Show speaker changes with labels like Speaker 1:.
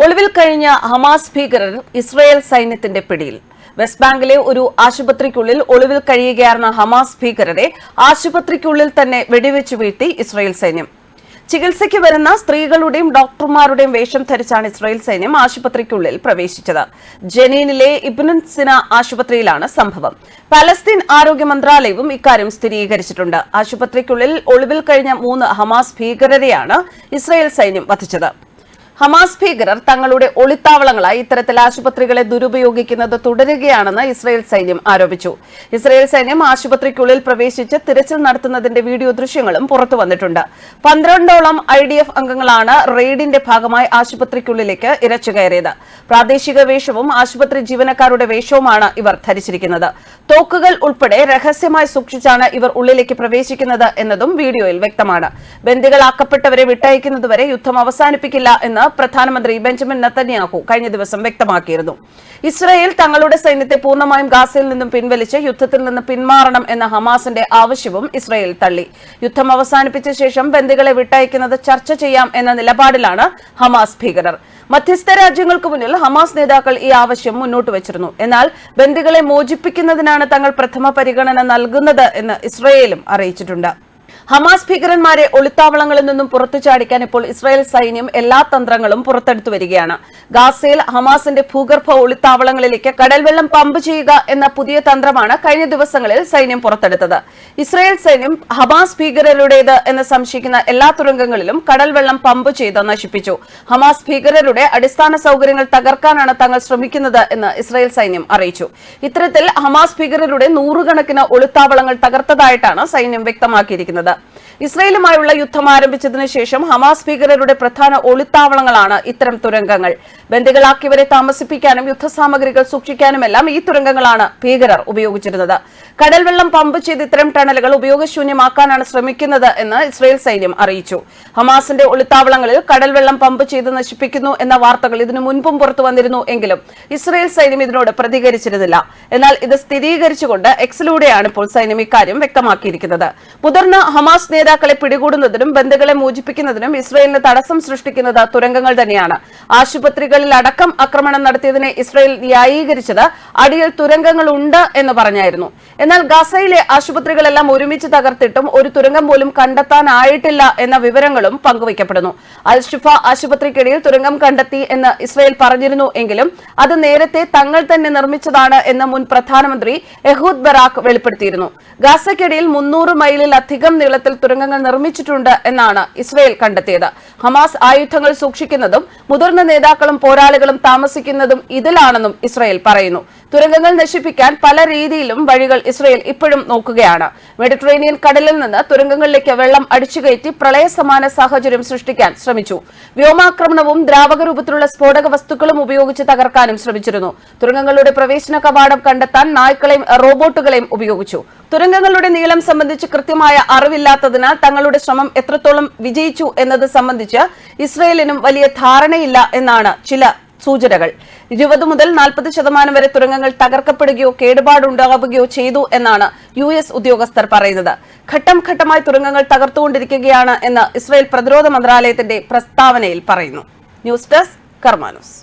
Speaker 1: ഒളിവിൽ കഴിഞ്ഞ ഹമാസ് ഭീകരർ ഇസ്രായേൽ സൈന്യത്തിന്റെ പിടിയിൽ. വെസ്റ്റ് ബാങ്കിലെ ഒരു ആശുപത്രിക്കുള്ളിൽ ഒളിവിൽ കഴിയുകയായിരുന്ന ഹമാസ് ഭീകരരെ ആശുപത്രിക്കുള്ളിൽ തന്നെ വെടിവെച്ച് വീഴ്ത്തി ഇസ്രായേൽ സൈന്യം. ചികിത്സയ്ക്ക് വരുന്ന സ്ത്രീകളുടെയും ഡോക്ടർമാരുടെയും വേഷം ധരിച്ചാണ് ഇസ്രായേൽ സൈന്യം ആശുപത്രിക്കുള്ളിൽ പ്രവേശിച്ചത്. ജനീനിലെ ഇബ്ൻ സിന ആശുപത്രിയിലാണ് സംഭവം. പലസ്തീൻ ആരോഗ്യ മന്ത്രാലയവും ഇക്കാര്യം സ്ഥിരീകരിച്ചിട്ടുണ്ട്. ആശുപത്രിക്കുള്ളിൽ ഒളിവിൽ കഴിഞ്ഞ 3 ഹമാസ് ഭീകരരെയാണ് ഇസ്രായേൽ സൈന്യം വധിച്ചത്. ഹമാസ് ഭീകരർ തങ്ങളുടെ ഒളിത്താവളങ്ങളായി ഇത്തരത്തിൽ ആശുപത്രികളെ ദുരുപയോഗിക്കുന്നത് തുടരുകയാണെന്ന് ഇസ്രായേൽ സൈന്യം ആരോപിച്ചു. ഇസ്രായേൽ സൈന്യം ആശുപത്രിക്കുള്ളിൽ പ്രവേശിച്ച് തിരച്ചിൽ നടത്തുന്നതിന്റെ വീഡിയോ ദൃശ്യങ്ങളും പുറത്തുവന്നിട്ടുണ്ട്. 12ഓളം IDF അംഗങ്ങളാണ് റെയ്ഡിന്റെ ഭാഗമായി ആശുപത്രിക്കുള്ളിലേക്ക് ഇരച്ചുകയറിയത്. പ്രാദേശിക വേഷവും ആശുപത്രി ജീവനക്കാരുടെ വേഷവുമാണ് ഇവർ ധരിച്ചിരിക്കുന്നത്. തോക്കുകൾ ഉൾപ്പെടെ രഹസ്യമായി സൂക്ഷിച്ചാണ് ഇവർ ഉള്ളിലേക്ക് പ്രവേശിക്കുന്നത് എന്നതും വീഡിയോയിൽ വ്യക്തമാണ്. ബന്ദികളാക്കപ്പെട്ടവരെ വിട്ടയക്കുന്നതുവരെ യുദ്ധം അവസാനിപ്പിക്കില്ല എന്ന് പ്രധാനമന്ത്രി ബെഞ്ചമിൻ നെതന്യാഹു കഴിഞ്ഞ ദിവസം വ്യക്തമാക്കിയിരുന്നു. ഇസ്രായേൽ തങ്ങളുടെ സൈന്യത്തെ പൂർണ്ണമായും ഗാസയിൽ നിന്നും പിൻവലിച്ച് യുദ്ധത്തിൽ നിന്ന് പിന്മാറണം എന്ന ഹമാസിന്റെ ആവശ്യവും ഇസ്രായേൽ തള്ളി. യുദ്ധം അവസാനിപ്പിച്ച ശേഷം ബന്ദികളെ വിട്ടയക്കുന്നത് ചർച്ച ചെയ്യാം എന്ന നിലപാടിലാണ് ഹമാസ് ഭീകരർ. മധ്യസ്ഥ രാജ്യങ്ങൾക്ക് മുന്നിൽ ഹമാസ് നേതാക്കൾ ഈ ആവശ്യം മുന്നോട്ട് വച്ചിരുന്നു. എന്നാൽ ബന്ദികളെ മോചിപ്പിക്കുന്നതിനാണ് തങ്ങൾ പ്രഥമ പരിഗണന നൽകുന്നത് എന്ന് ഇസ്രായേലും അറിയിച്ചിട്ടുണ്ട്. ഹമാസ് ഭീകരന്മാരെ ഒളിത്താവളങ്ങളിൽ നിന്നും പുറത്തു ചാടിക്കാൻ ഇപ്പോൾ ഇസ്രായേൽ സൈന്യം എല്ലാ തന്ത്രങ്ങളും പുറത്തെടുത്തു വരികയാണ്. ഗാസയിൽ ഹമാസിന്റെ ഭൂഗർഭ ഒളിത്താവളങ്ങളിലേക്ക് കടൽവെള്ളം പമ്പ് ചെയ്യുക എന്ന പുതിയ തന്ത്രമാണ് കഴിഞ്ഞ ദിവസങ്ങളിൽ സൈന്യം പുറത്തെടുത്തത്. ഇസ്രായേൽ സൈന്യം ഹമാസ് ഭീകരരുടേത് എന്ന് സംശയിക്കുന്ന എല്ലാ തുരങ്കങ്ങളിലും കടൽവെള്ളം പമ്പ് ചെയ്ത് നശിപ്പിച്ചു. ഹമാസ് ഭീകരരുടെ അടിസ്ഥാന സൗകര്യങ്ങൾ തകർക്കാനാണ് തങ്ങൾ ശ്രമിക്കുന്നത് എന്ന് ഇസ്രായേൽ സൈന്യം അറിയിച്ചു. ഇത്തരത്തിൽ ഹമാസ് ഭീകരരുടെ 100 കണക്കിന് ഒളിത്താവളങ്ങൾ തകർത്തതായിട്ടാണ് സൈന്യം വ്യക്തമാക്കിയിരിക്കുന്നത്. ഇസ്രായേലുമായുള്ള യുദ്ധം ആരംഭിച്ചതിനു ശേഷം ഹമാസ് ഭീകരരുടെ പ്രധാന ഒളിത്താവളങ്ങളാണ് ഇത്തരം തുരങ്കങ്ങൾ. ബന്ദികളാക്കിയവരെ താമസിപ്പിക്കാനും യുദ്ധസാമഗ്രികൾ സൂക്ഷിക്കാനുമെല്ലാം ഈ തുരങ്കങ്ങളാണ് ഭീകരർ ഉപയോഗിച്ചിരുന്നത്. കടൽവെള്ളം പമ്പ് ചെയ്ത് ഇത്തരം ടണലുകൾ ഉപയോഗശൂന്യമാക്കാനാണ് ശ്രമിക്കുന്നത് എന്ന് ഇസ്രായേൽ സൈന്യം അറിയിച്ചു. ഹമാസിന്റെ ഒളിത്താവളങ്ങളിൽ കടൽവെള്ളം പമ്പ് ചെയ്ത് നശിപ്പിക്കുന്നു എന്ന വാർത്തകൾ ഇതിനു മുൻപും പുറത്തു വന്നിരുന്നു എങ്കിലും ഇസ്രായേൽ സൈന്യം ഇതിനോട് പ്രതികരിച്ചിരുന്നില്ല. എന്നാൽ ഇത് സ്ഥിരീകരിച്ചുകൊണ്ട് എക്സിലൂടെയാണ് ഇപ്പോൾ സൈന്യം ഇക്കാര്യം വ്യക്തമാക്കിയിരിക്കുന്നത്. മുതിർന്ന ഹമാസ് നേതാക്കളെ പിടികൂടുന്നതിനും ബന്ദികളെ മോചിപ്പിക്കുന്നതിനും ഇസ്രായേലിന് തടസ്സം സൃഷ്ടിക്കുന്നത് തുരങ്കങ്ങൾ തന്നെയാണ്. ആശുപത്രികളിൽ അടക്കം ആക്രമണം നടത്തിയതിനെ ഇസ്രായേൽ ന്യായീകരിച്ചത് അടിയിൽ തുരങ്കങ്ങൾ ഉണ്ട് എന്ന് പറഞ്ഞായിരുന്നു. എന്നാൽ ഗാസയിലെ ആശുപത്രികളെല്ലാം ഒരുമിച്ച് തകർത്തിട്ടും ഒരു തുരങ്കം പോലും കണ്ടെത്താനായിട്ടില്ല എന്ന വിവരങ്ങളും പങ്കുവയ്ക്കപ്പെടുന്നു. അൽ ഷിഫ ആശുപത്രിക്കിടയിൽ തുരങ്കം കണ്ടെത്തി എന്ന് ഇസ്രായേൽ പറഞ്ഞിരുന്നു എങ്കിലും അത് നേരത്തെ തങ്ങൾ തന്നെ നിർമ്മിച്ചതാണ് എന്ന് മുൻ പ്രധാനമന്ത്രി എഹൂദ് ബറാക്ക് വെളിപ്പെടുത്തിയിരുന്നു. ഗാസയ്ക്കിടയിൽ 300 മൈലിലധികം നീളത്തിൽ തുരങ്കങ്ങൾ നിർമ്മിച്ചിട്ടുണ്ട് എന്നാണ് ഇസ്രായേൽ കണ്ടെത്തിയത്. ഹമാസ് ആയുധങ്ങൾ സൂക്ഷിക്കുന്നതും മുതിർന്ന നേതാക്കളും പോരാളികളും താമസിക്കുന്നതും ഇതിലാണെന്നും ഇസ്രായേൽ പറയുന്നു. തുരങ്കങ്ങൾ നശിപ്പിക്കാൻ പല രീതിയിലും വഴികൾ ഇസ്രായേൽ ഇപ്പോഴും നോക്കുകയാണ്. മെഡിറ്ററേനിയൻ കടലിൽ നിന്ന് തുരങ്കങ്ങളിലേക്ക് വെള്ളം അടിച്ചുകയറ്റി പ്രളയസമാന സാഹചര്യം സൃഷ്ടിക്കാൻ ശ്രമിച്ചു. വ്യോമാക്രമണവും ദ്രാവക രൂപത്തിലുള്ള സ്ഫോടക വസ്തുക്കളും ഉപയോഗിച്ച് തകർക്കാനും ശ്രമിച്ചിരുന്നു. തുരങ്കങ്ങളുടെ പ്രവേശന കവാടം കണ്ടെത്താൻ നായ്ക്കളെയും റോബോട്ടുകളെയും ഉപയോഗിച്ചു. തുരങ്കങ്ങളുടെ നീളം സംബന്ധിച്ച് കൃത്യമായ അറിവില്ലാത്തതിനാൽ തങ്ങളുടെ ശ്രമം എത്രത്തോളം വിജയിച്ചു എന്നത് സംബന്ധിച്ച് ഇസ്രായേലിനും വലിയ ധാരണയില്ല എന്നാണ് ചില സൂചനകൾ. 20 മുതൽ 40% വരെ തുരങ്കങ്ങൾ തകർക്കപ്പെടുകയോ കേടുപാടുണ്ടാവുകയോ ചെയ്തു എന്നാണ് US ഉദ്യോഗസ്ഥർ പറയുന്നത്. ഘട്ടം ഘട്ടമായി തുരങ്കങ്ങൾ തകർത്തുകൊണ്ടിരിക്കുകയാണ് എന്ന് ഇസ്രായേൽ പ്രതിരോധ മന്ത്രാലയത്തിന്റെ പ്രസ്താവനയിൽ പറയുന്നു. ന്യൂസ് ഡെസ്ക് കർമ്മ ന്യൂസ്.